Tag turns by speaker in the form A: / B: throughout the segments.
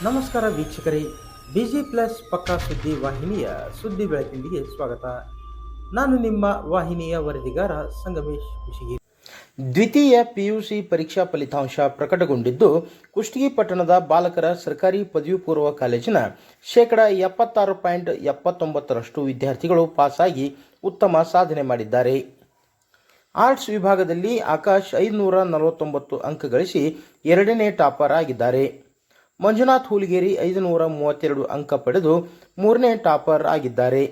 A: ನಮಸ್ಕಾರ ವೀಕ್ಷಕರೇ, busy plus ಪಕ್ಕಾ ಸುದ್ದಿ ವಾಹಿನಿಯ ಸುದ್ದಿ ಬೆಳಕಿಂಡಿಗೆ ಸ್ವಾಗತ. ನಾನು ನಿಮ್ಮ ವಾಹಿನಿಯ ವರದಿಗಾರ ಸಂಗಮೇಶ್ ಕುಶಿಗಿ. ದ್ವಿತೀಯ ಪಿಯುಸಿ ಪರೀಕ್ಷಾ ಫಲಿತಾಂಶ ಪ್ರಕಟಗೊಂಡಿದ್ದು, ಕುಷ್ಟಗಿ ಪಟ್ಟಣದ ಬಾಲಕರ ಸರ್ಕಾರಿ ಪದವಿ ಪೂರ್ವ ಕಾಲೇಜಿನ 76.79% ವಿದ್ಯಾರ್ಥಿಗಳು ಪಾಸಾಗಿ ಉತ್ತಮ ಸಾಧನೆ ಮಾಡಿದ್ದಾರೆ. ಆರ್ಟ್ಸ್ ವಿಭಾಗದಲ್ಲಿ ಆಕಾಶ್ 549 ಅಂಕ ಗಳಿಸಿ ಎರಡನೇ ಟಾಪರ್ ಆಗಿದ್ದಾರೆ. ಮಂಜುನಾಥ್ ಹುಲಿಗೇರಿ 532 ಅಂಕ ಪಡೆದು ಮೂರನೇ ಟಾಪರ್ ಆಗಿದ್ದಾರೆ.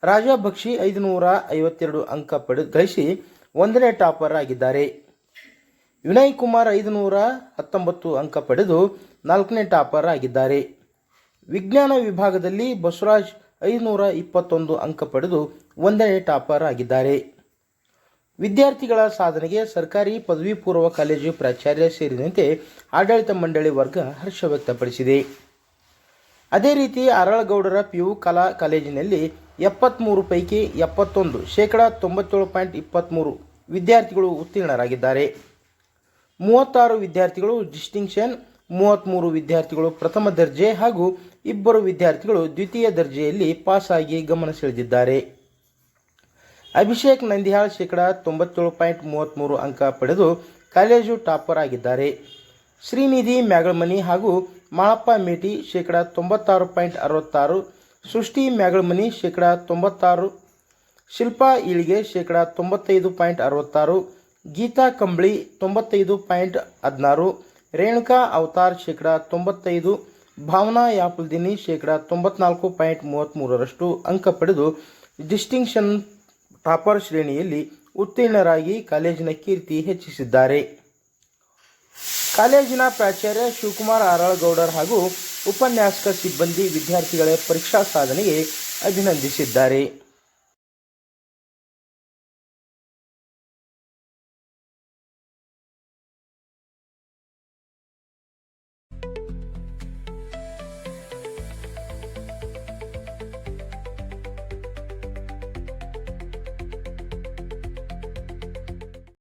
A: ರಾಜಾ ಬಕ್ಷಿ 552 ಅಂಕ ಗಳಿಸಿ ಒಂದನೇ ಟಾಪರ್ ಆಗಿದ್ದಾರೆ. ವಿನಯ್ ಕುಮಾರ್ 519 ಅಂಕ ಪಡೆದು ನಾಲ್ಕನೇ ಟಾಪರ್ ಆಗಿದ್ದಾರೆ. ವಿಜ್ಞಾನ ವಿಭಾಗದಲ್ಲಿ ಬಸವರಾಜ್ 521 ಅಂಕ ಪಡೆದು ಒಂದನೇ ಟಾಪರ್ ಆಗಿದ್ದಾರೆ. ವಿದ್ಯಾರ್ಥಿಗಳ ಸಾಧನೆಗೆ ಸರ್ಕಾರಿ ಪದವಿ ಪೂರ್ವ ಕಾಲೇಜು ಪ್ರಾಚಾರ್ಯ ಸೇರಿದಂತೆ ಆಡಳಿತ ಮಂಡಳಿ ವರ್ಗ ಹರ್ಷ ವ್ಯಕ್ತಪಡಿಸಿದೆ. ಅದೇ ರೀತಿ ಅರಳಗೌಡರ ಪಿಯು ಕಲಾ ಕಾಲೇಜಿನಲ್ಲಿ 73 ಪೈಕಿ 71 97.23% ವಿದ್ಯಾರ್ಥಿಗಳು ಉತ್ತೀರ್ಣರಾಗಿದ್ದಾರೆ. 36 ವಿದ್ಯಾರ್ಥಿಗಳು ಡಿಸ್ಟಿಂಕ್ಷನ್, 33 ವಿದ್ಯಾರ್ಥಿಗಳು ಪ್ರಥಮ ದರ್ಜೆ ಹಾಗೂ 2 ವಿದ್ಯಾರ್ಥಿಗಳು ದ್ವಿತೀಯ ದರ್ಜೆಯಲ್ಲಿ ಪಾಸಾಗಿ ಗಮನ ಸೆಳೆದಿದ್ದಾರೆ. ಅಭಿಷೇಕ್ ನಂದಿಹಾಳ್ 97.33% ಅಂಕ ಪಡೆದು ಕಾಲೇಜು ಟಾಪರ್ ಆಗಿದ್ದಾರೆ. ಶ್ರೀನಿಧಿ ಮ್ಯಾಗಳಮನಿ ಹಾಗೂ ಮಾಳಪ್ಪ ಮೇಟಿ 96.66%, ಸೃಷ್ಟಿ ಮ್ಯಾಗಳಮನಿ 96%, ಶಿಲ್ಪಾ ಈಳಿಗೆ 95.66%, ಗೀತಾ ಕಂಬಳಿ 95.16%, ರೇಣುಕಾ ಅವತಾರ್ 95%, ಭಾವನಾ ಯಾಪುಲ್ದಿನಿ 94.33% ಅಂಕ ಪಡೆದು ಡಿಸ್ಟಿಂಕ್ಷನ್ ಟಾಪರ್ ಶ್ರೇಣಿಯಲ್ಲಿ ಉತ್ತೀರ್ಣರಾಗಿ ಕಾಲೇಜಿನ ಕೀರ್ತಿ ಹೆಚ್ಚಿಸಿದ್ದಾರೆ. ಕಾಲೇಜಿನ ಪ್ರಾಚಾರ್ಯ ಶಿವಕುಮಾರ್ ಅರಳಗೌಡರ್ ಹಾಗೂ ಉಪನ್ಯಾಸಕ ಸಿಬ್ಬಂದಿ ವಿದ್ಯಾರ್ಥಿಗಳ ಪರೀಕ್ಷಾ ಸಾಧನೆಗೆ ಅಭಿನಂದಿಸಿದ್ದಾರೆ.